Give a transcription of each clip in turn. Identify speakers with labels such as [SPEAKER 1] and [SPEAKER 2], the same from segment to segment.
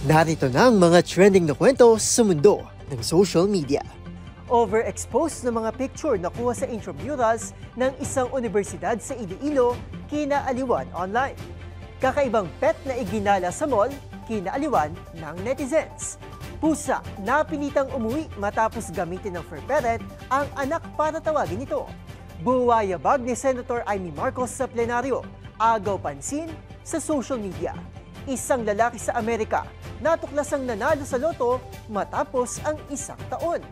[SPEAKER 1] Narito na ang mga trending na kwento sa mundo ng social media.
[SPEAKER 2] Overexposed na mga picture nakuha sa intramurals ng isang universidad sa Iloilo, kinaaliwan online. Kakaibang pet na iginala sa mall, kinaaliwan ng netizens. Pusa na pilitang umuwi matapos gamitin ng fur parent ang anak para tawagin ito. Buwayabag ni Senator Amy Marcos sa plenaryo, agaw pansin sa social media. Isang lalaki sa Amerika natuklasang nanalo sa loto matapos ang isang taon.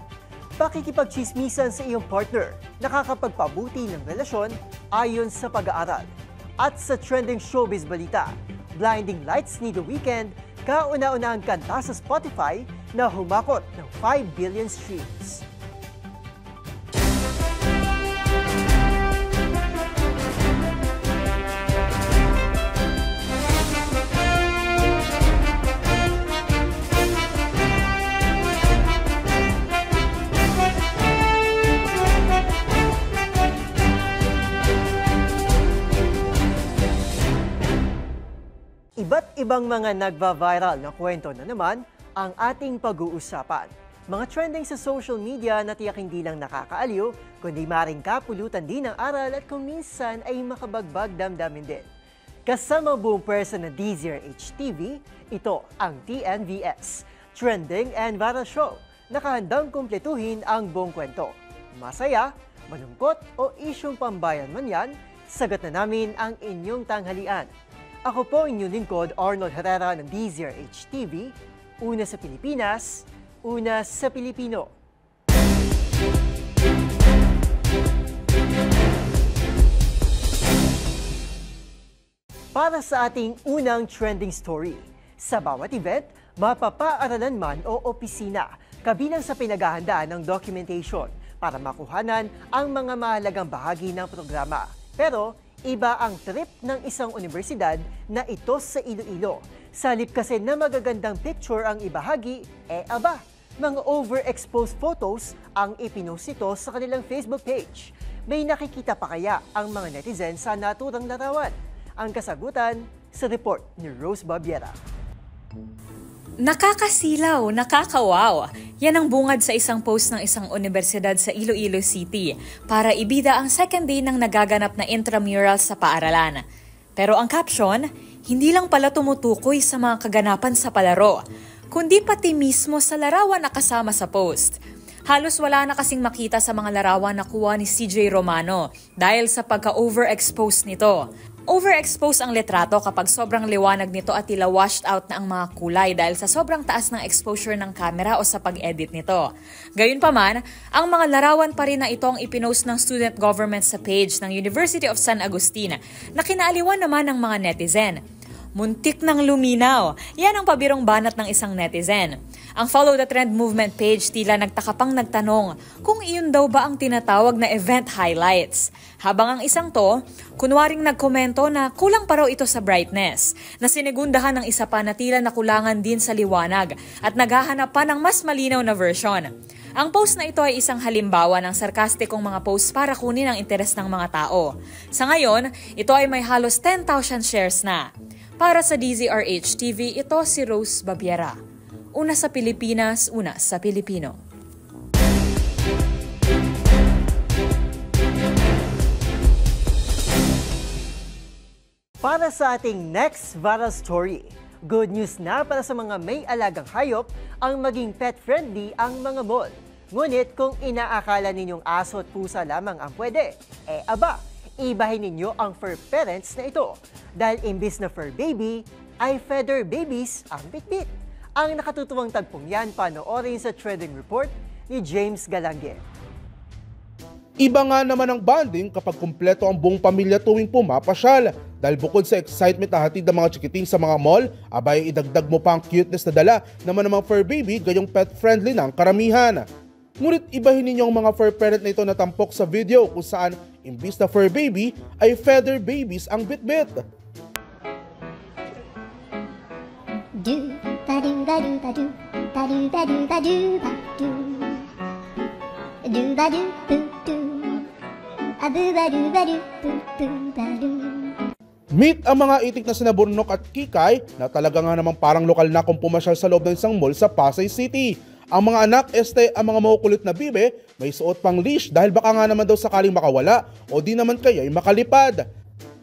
[SPEAKER 2] Pakikipagchismisan sa iyong partner, nakakapagpabuti ng relasyon ayon sa pag-aaral. At sa trending showbiz balita, Blinding Lights ni The Weeknd, kauna-una ang kanta sa Spotify na humakot ng 5 billion streams. Iba't ibang mga nagva-viral na kwento na naman ang ating pag-uusapan. Mga trending sa social media na tiyak hindi lang nakakaaliw, kundi maring kapulutan din ng aral at kung minsan ay makabagbag damdamin din. Kasama buong pwersa na DZRH TV, ito ang TNVS, Trending and Viral Show. Nakahandang kumpletuhin ang buong kwento. Masaya, malungkot o isyong pambayan man yan, sagot na namin ang inyong tanghalian. Ako po inyong lingkod, Arnold Herrera ng DZRH TV. Una sa Pilipinas, una sa Pilipino. Para sa ating unang trending story, sa bawat event, mapapaaralan man o opisina, kabilang sa pinaghahandaan ng documentation para makuhanan ang mga mahalagang bahagi ng programa. Pero, iba ang trip ng isang universidad na ito sa Iloilo. Salip kasi na magagandang picture ang ibahagi, mga overexposed photos ang ipinost ito sa kanilang Facebook page. May nakikita pa kaya ang mga netizens sa naturang larawan? Ang kasagutan sa report ni Rose Babiera.
[SPEAKER 3] Nakakasilaw, nakakawaw. Yan ang bungad sa isang post ng isang universidad sa Iloilo City para ibida ang second day ng nagaganap na intramural sa paaralan. Pero ang caption, hindi lang pala tumutukoy sa mga kaganapan sa palaro, kundi pati mismo sa larawan na kasama sa post. Halos wala na kasing makita sa mga larawan na kuha ni CJ Romano dahil sa pagka-overexpose nito. Overexpose ang litrato kapag sobrang liwanag nito at tila washed out na ang mga kulay dahil sa sobrang taas ng exposure ng camera o sa pag-edit nito. Gayunpaman, ang mga larawan pa rin na ito ang ipinost ng student government sa page ng University of San Agustin na kinaaliwan naman ng mga netizen. Muntik ng luminaw. Yan ang pabirong banat ng isang netizen. Ang Follow the Trend movement page tila nagtakapang nagtanong kung iyon daw ba ang tinatawag na event highlights. Habang ang isang to, kunwaring nagkomento na kulang pa raw ito sa brightness, na sinigundahan ng isa pa na tila nakulangan din sa liwanag at naghahanap pa ng mas malinaw na version. Ang post na ito ay isang halimbawa ng sarkastikong mga posts para kunin ang interes ng mga tao. Sa ngayon, ito ay may halos 10,000 shares na. Para sa DZRH TV, ito si Rose Babiera. Una sa Pilipinas, una sa Pilipino.
[SPEAKER 2] Para sa ating next viral story, good news na para sa mga may alagang hayop ang maging pet-friendly ang mga mall. Ngunit kung inaakala ninyong aso at pusa lamang ang pwede, ibahin ninyo ang fur parents na ito. Dahil imbis na fur baby, ay feather babies ang bitbit. Ang nakatutuwang tagpong yan panoorin sa trending report ni James Galangue.
[SPEAKER 4] Iba nga naman ang bonding kapag kumpleto ang buong pamilya tuwing pumapasyal. Dahil bukod sa excitement na hatid ng mga chikiting sa mga mall, abay idagdag mo pa ang cuteness na dala naman ng mga fur baby gayong pet-friendly ng karamihan. Ngunit ibahin ninyo ang mga fur parent na ito na tampok sa video kung saan imbis na fur baby ay feather babies ang bitbit.
[SPEAKER 5] Do ba do ba do ba do ba do ba do ba do ba do do ba do boo do a boo ba do ba do boo boo ba do.
[SPEAKER 4] Meet ang mga itik na sina Burnok at Kikay na talaga nga namang parang lokal na kung pumasyal sa loob ng isang mall sa Pasay City. Ang mga anak, ang mga makukulit na bibe, may suot pang leash dahil baka nga naman daw sakaling makawala o di naman kaya'y makalipad.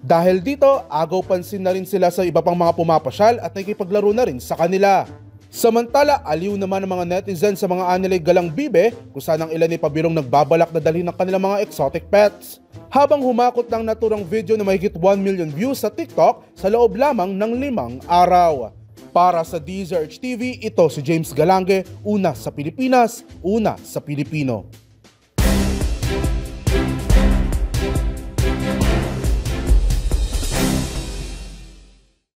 [SPEAKER 4] Dahil dito, agaw pansin na rin sila sa iba pang mga pumapasyal at nakikipaglaro na rin sa kanila. Samantala, aliw naman ang mga netizen sa mga anilay galang bibe kung saan ang ilan ay pabirong nagbabalak na dalhin ng kanilang mga exotic pets. Habang humakot ng naturang video na mahigit 1 million views sa TikTok sa loob lamang ng 5 araw. Para sa DZRH TV, ito si James Galange, una sa Pilipinas, una sa Pilipino.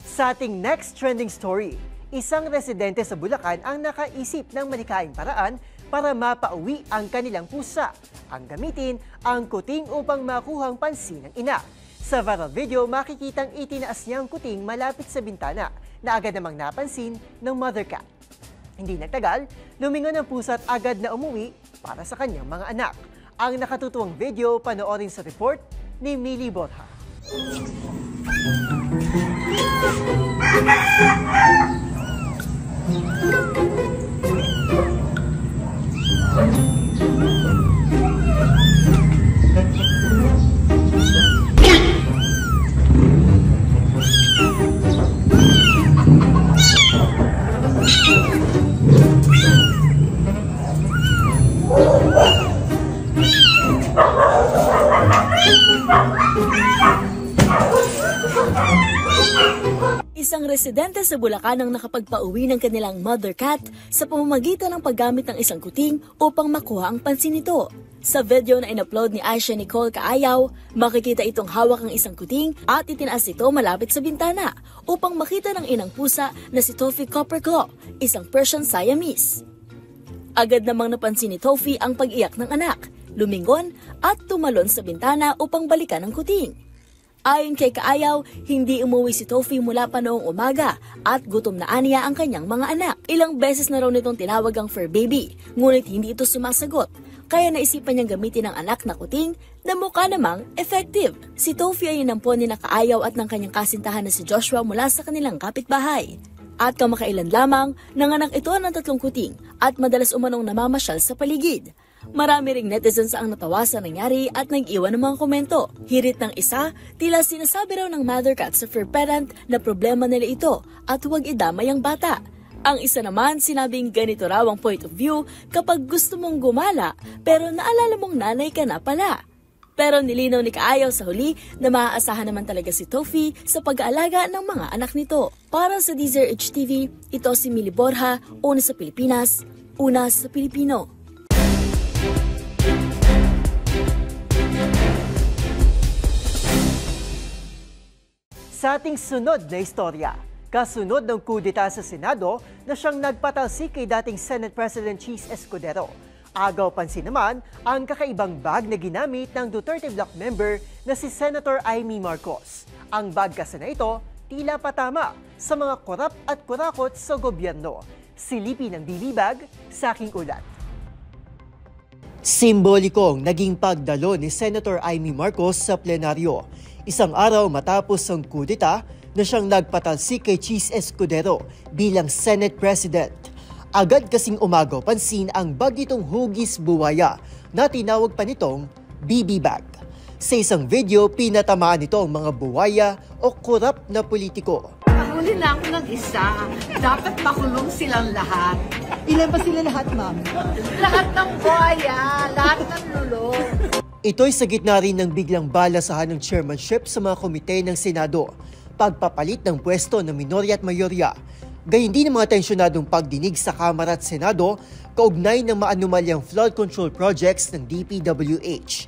[SPEAKER 2] Sa ating next trending story, isang residente sa Bulacan ang nakaisip ng malikaing paraan para mapauwi ang kanilang pusa. Ang gamitin ang kuting upang makuhang pansin ng ina. Sa viral video, makikitang itinaas niya ang kuting malapit sa bintana na agad namang napansin ng mother cat. Hindi nagtagal, lumingon ang pusa at agad na umuwi para sa kanyang mga anak. Ang nakatutuwang video, panoorin sa report ni Millie Borja.
[SPEAKER 6] Isang residente sa Bulacan ang nakapagpauwi ng kanilang mother cat sa pamamagitan ng paggamit ng isang kuting upang makuha ang pansin nito. Sa video na in-upload ni Aisha Nicole Kaayaw, makikita itong hawak ang isang kuting at itinaas ito malapit sa bintana upang makita ng inang pusa na si Tofi Copperclaw, isang Persian Siamese. Agad namang napansin ni Tofi ang pag-iyak ng anak, lumingon at tumalon sa bintana upang balikan ang kuting. Ayon kay Kaayaw, hindi umuwi si Tofi mula pa noong umaga at gutom na aniya ang kanyang mga anak. Ilang beses na raw nitong tinawag ang fur baby, ngunit hindi ito sumasagot. Kaya naisipan niyang gamitin ang anak na kuting na mukha namang effective. Si Tofi ay inampon ni na Kaayaw at ng kanyang kasintahan na si Joshua mula sa kanilang kapitbahay. At kamakailan lamang, nanganak ito ng 3 kuting at madalas umanong namamasyal sa paligid. Marami ring netizens ang natawa sa nangyari at nag-iwan ng mga komento. Hirit ng isa, tila sinasabi raw ng mother cat sa fur parent na problema nila ito at huwag idamay ang bata. Ang isa naman, sinabing ganito raw ang point of view kapag gusto mong gumala pero naalala mong nanay ka na pala. Pero nilinaw ni Kaayaw sa huli na maaasahan naman talaga si Tofi sa pag-aalaga ng mga anak nito. Para sa DZRH TV, ito si Millie Borja, una sa Pilipinas, una sa Pilipino.
[SPEAKER 2] Sa ating sunod na istorya, kasunod ng kudeta sa Senado na siyang nagpatalsik kay dating Senate President Cheese Escudero. Agaw pansin naman ang kakaibang bag na ginamit ng Duterte Bloc member na si Senator Amy Marcos. Ang bag kasi na ito, tila patama sa mga korap at kurakot sa gobyerno. Silipin ng BB Bag sa aking ulat.
[SPEAKER 1] Simbolikong naging pagdalo ni Senator Amy Marcos sa plenaryo. Isang araw matapos ang kudeta na siyang nagpatalsik kay Cheese Escudero bilang Senate President. Agad kasing umagaw pansin ang bagitong hugis buwaya na tinawag pa nitong BB Bag. Sa isang video, pinatamaan nito ang mga buwaya o korap na politiko.
[SPEAKER 7] Nahuli na ako ng isa. Dapat makulong silang lahat.
[SPEAKER 8] Ilan ba sila lahat, ma'am?
[SPEAKER 7] Lahat ng buhaya, lahat ng lulong.
[SPEAKER 1] Ito'y sa gitna rin ng biglang balasahan ng chairmanship sa mga komite ng Senado, pagpapalit ng pwesto ng minorya at mayorya, gayon din ng mga tensyonadong pagdinig sa Kamara at Senado kaugnay ng maanumalyang flood control projects ng DPWH.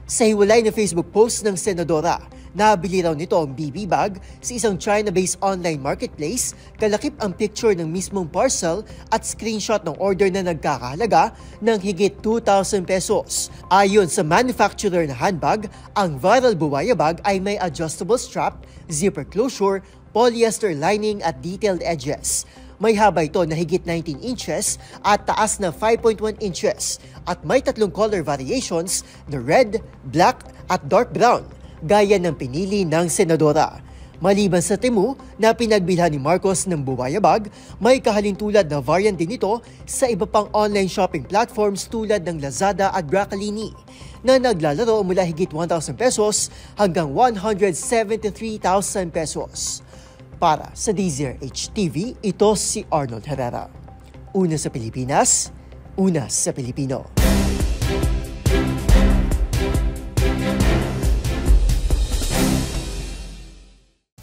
[SPEAKER 1] Sa hiwalay na Facebook post ng Senadora, nabili raw nito ang BB Bag sa isang China-based online marketplace, kalakip ang picture ng mismong parcel at screenshot ng order na nagkakahalaga ng higit 2,000 pesos. Ayon sa manufacturer na handbag, ang viral buwaya bag ay may adjustable strap, zipper closure, polyester lining at detailed edges. May haba ito na higit 19 inches at taas na 5.1 inches at may 3 color variations na red, black at dark brown, gaya ng pinili ng Senadora. Maliban sa Temu na pinagbilhan ni Marcos ng buwayabag, may kahalintulad na variant din ito sa iba pang online shopping platforms tulad ng Lazada at Bracalini na naglalaro mula higit 1,000 pesos hanggang 173,000 pesos. Para sa DZRH TV, ito si Arnold Herrera. Una sa Pilipinas, una sa Pilipino.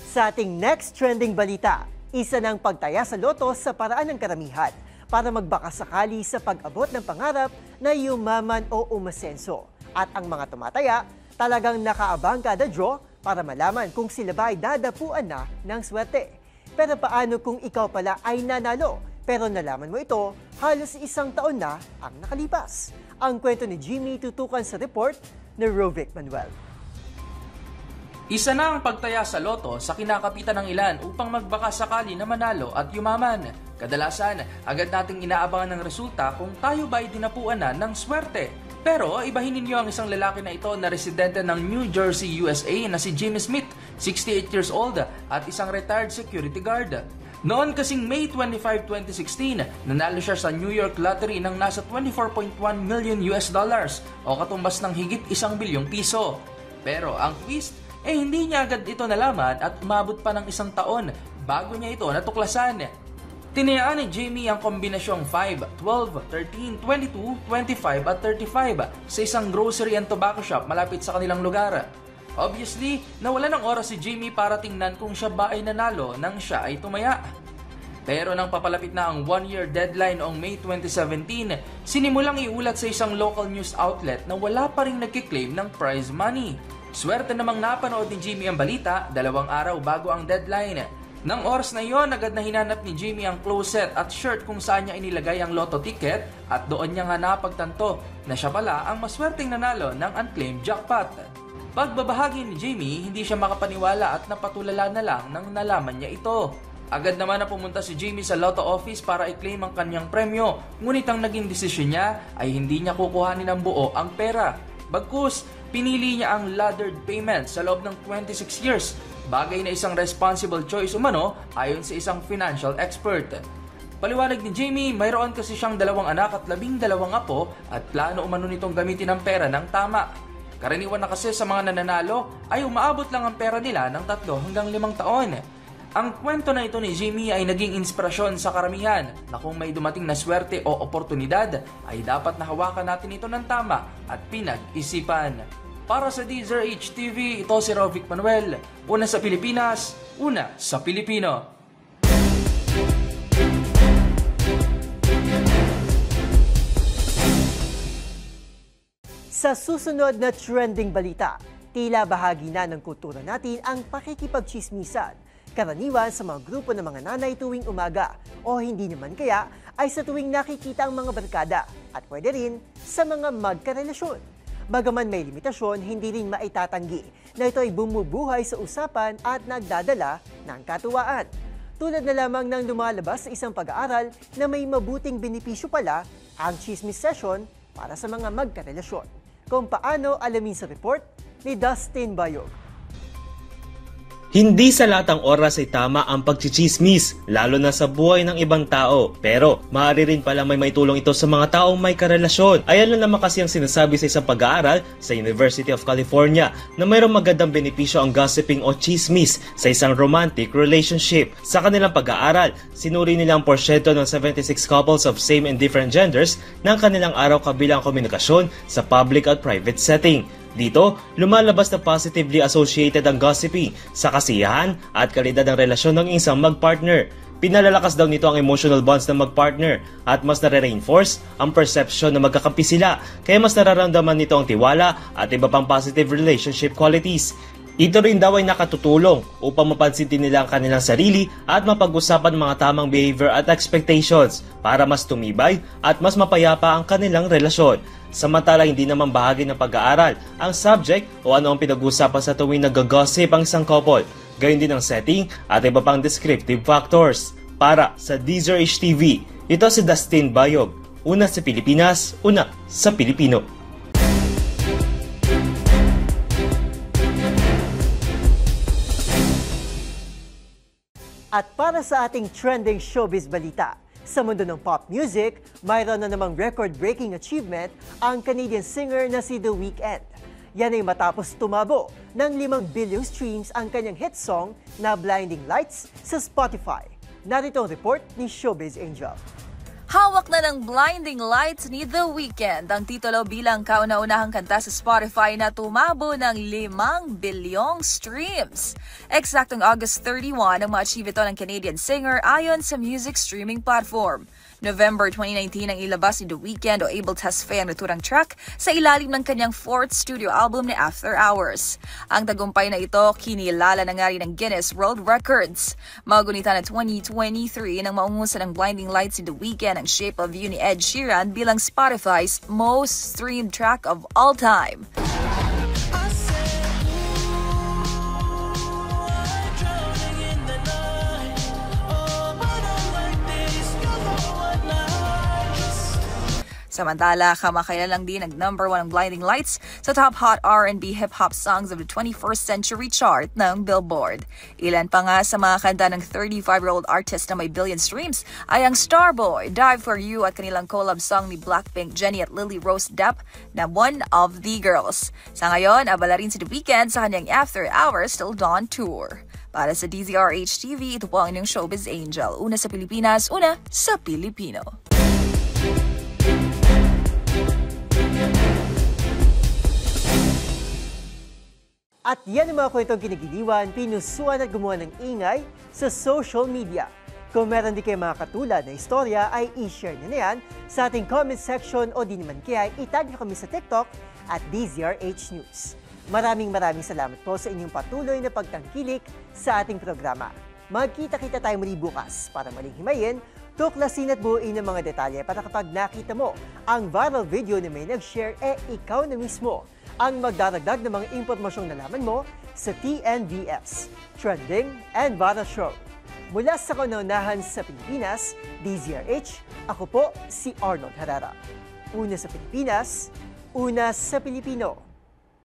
[SPEAKER 2] Sa ating next trending balita, isa ng pagtaya sa loto sa paraan ng karamihan para magbakasakali sa pag-abot ng pangarap na yumaman o umasenso. At ang mga tumataya, talagang nakaabang kada draw para malaman kung sila ba ay dadapuan na ng swerte. Pero paano kung ikaw pala ay nanalo pero nalaman mo ito halos isang taon na ang nakalipas? Ang kwento ni Jimmy tutukan sa report ni Rovic Manuel.
[SPEAKER 9] Isa na ang pagtaya sa loto sa kinakapitan ng ilan upang magbakasakali na manalo at yumaman. Kadalasan, agad nating inaabangan ng resulta kung tayo ba ay dinapuan na ng swerte. Pero ibahin ninyo ang isang lalaki na ito na residente ng New Jersey, USA na si Jimmy Smith, 68 years old at isang retired security guard. Noon kasing May 25, 2016, nanalo siya sa New York Lottery ng nasa $24.1 million o katumbas ng higit 1 bilyong piso. Pero ang twist, hindi niya agad ito nalaman at umabot pa ng isang taon bago niya ito natuklasan. Tinayaan ni Jamie ang kombinasyong 5, 12, 13, 22, 25 at 35 sa isang grocery and tobacco shop malapit sa kanilang lugar. Obviously, nawala ng oras si Jamie para tingnan kung siya ba ay nanalo nang siya ay tumaya. Pero nang papalapit na ang 1-year deadline noong May 2017, sinimulang iulat sa isang local news outlet na wala pa ring nagkiklaim ng prize money. Swerte namang napanood ni Jimmy ang balita 2 araw bago ang deadline. Nang oras na iyon, agad na hinanap ni Jimmy ang closet at shirt kung saan niya inilagay ang lotto ticket at doon niya nga napagtanto na siya pala ang maswerteng nanalo ng unclaimed jackpot. Pagbabahagi ni Jimmy, hindi siya makapaniwala at napatulala na lang nang nalaman niya ito. Agad naman na pumunta si Jimmy sa lotto office para i-claim ang kanyang premyo, ngunit ang naging desisyon niya ay hindi niya kukuhanin ng buo ang pera. Bagkus, pinili niya ang laddered payment sa loob ng 26 years, bagay na isang responsible choice umano ayon sa isang financial expert. Paliwanag ni Jamie, mayroon kasi siyang 2 anak at 12 apo at plano umano nitong gamitin ang pera ng tama. Karaniwan na kasi sa mga nananalo ay umaabot lang ang pera nila ng 3 hanggang 5 taon. Ang kwento na ito ni Jimmy ay naging inspirasyon sa karamihan na kung may dumating na swerte o oportunidad ay dapat nahawakan natin ito ng tama at pinag-isipan. Para sa DZRH TV, ito si Rovic Manuel. Una sa Pilipinas, una sa Pilipino.
[SPEAKER 2] Sa susunod na trending balita, tila bahagi na ng kultura natin ang pakikipagchismisan. Karaniwan sa mga grupo ng mga nanay tuwing umaga o hindi naman kaya ay sa tuwing nakikita ang mga barkada at pwede rin sa mga magkarelasyon. Bagaman may limitasyon, hindi rin maitatanggi na ito ay bumubuhay sa usapan at nagdadala ng katuwaan. Tulad na lamang ng lumalabas sa isang pag-aaral na may mabuting benepisyo pala ang chismis session para sa mga magkarelasyon. Kung paano, alamin sa report ni Dustin Bayog.
[SPEAKER 10] Hindi sa latang oras ay tama ang pagchichismis, lalo na sa buhay ng ibang tao. Pero, maaari rin pala may maitulong ito sa mga taong may karelasyon. Ayan lang naman kasi ang sinasabi sa isang pag-aaral sa University of California na mayroong magandang benepisyo ang gossiping o chismis sa isang romantic relationship. Sa kanilang pag-aaral, sinuri nila ang porsyento ng 76 couples of same and different genders ng kanilang araw kabilang komunikasyon sa public at private setting. Dito, lumalabas na positively associated ang gossiping sa kasiyahan at kalidad ng relasyon ng isang magpartner. Pinalalakas daw nito ang emotional bonds ng magpartner at mas nare-reinforce ang perception na magkakampi sila, kaya mas nararamdaman nito ang tiwala at iba pang positive relationship qualities. Ito rin daw ay nakatutulong upang mapansin din nila ang kanilang sarili at mapag-usapan mga tamang behavior at expectations para mas tumibay at mas mapayapa ang kanilang relasyon. Samantala, hindi naman bahagi ng pag-aaral ang subject o ano ang pinag-usapan sa tuwing nag-gossip ang isang couple. Gayon din ang setting at iba pang descriptive factors. Para sa DZRH TV, ito si Dustin Bayog. Una sa Pilipinas, una sa Pilipino.
[SPEAKER 2] At para sa ating trending showbiz balita, sa mundo ng pop music, mayroon na namang record-breaking achievement ang Canadian singer na si The Weeknd. Yan ay matapos tumabo ng 5 billion streams ang kanyang hit song na Blinding Lights sa Spotify. Narito ang report ni Showbiz Angel.
[SPEAKER 11] Hawak na ng Blinding Lights ni The Weeknd ang titulo bilang kauna-unahang kanta sa Spotify na tumabo ng 5 bilyong streams. Eksaktong August 31 ang ma-achieve ito ng Canadian singer ayon sa music streaming platform. November 2019 ang ilabas ni The Weeknd o Able Tesfaye ang naturang track sa ilalim ng kanyang 4th studio album na After Hours. Ang tagumpay na ito kinilala na nga rin ng Guinness World Records. Magunita na 2023 nang maungusan ng Blinding Lights si The Weeknd ang Shape of You ni Ed Sheeran bilang Spotify's most streamed track of all time. Samantala, kamakailan lang din nag-number 1 ang Blinding Lights sa top hot R&B hip-hop songs of the 21st century chart ng Billboard. Ilan pa nga sa mga kanta ng 35-year-old artist na may billion streams ay ang Starboy, Die For You at kanilang collab song ni Blackpink, Jennie at Lily Rose Depp na One of the Girls. Sa ngayon, abala rin si The Weeknd sa kanyang After Hours Till Dawn tour. Para sa DZRH TV, ito po ang inyong Showbiz Angel. Una sa Pilipinas, una sa Pilipino.
[SPEAKER 2] At yan ang mga kwentong kinagiliwan, pinusuan at gumawa ng ingay sa social media. Kung meron di kayo mga katulad na istorya, ay i-share nyo na yan sa ating comment section o di naman kaya itag nyo kami sa TikTok at DZRH News. Maraming salamat po sa inyong patuloy na pagtangkilik sa ating programa. Magkita-kita tayo muli bukas para maling himayin, tuklasin at buuin ng mga detalye para kapag nakita mo ang viral video na may nag-share, ikaw na mismo ang magdaragdag ng mga impormasyong nalaman mo sa TNVS, Trending and Viral Show. Mula sa kauna-unahan sa Pilipinas, DZRH, ako po si Arnold Herrera. Una sa Pilipinas, una sa Pilipino.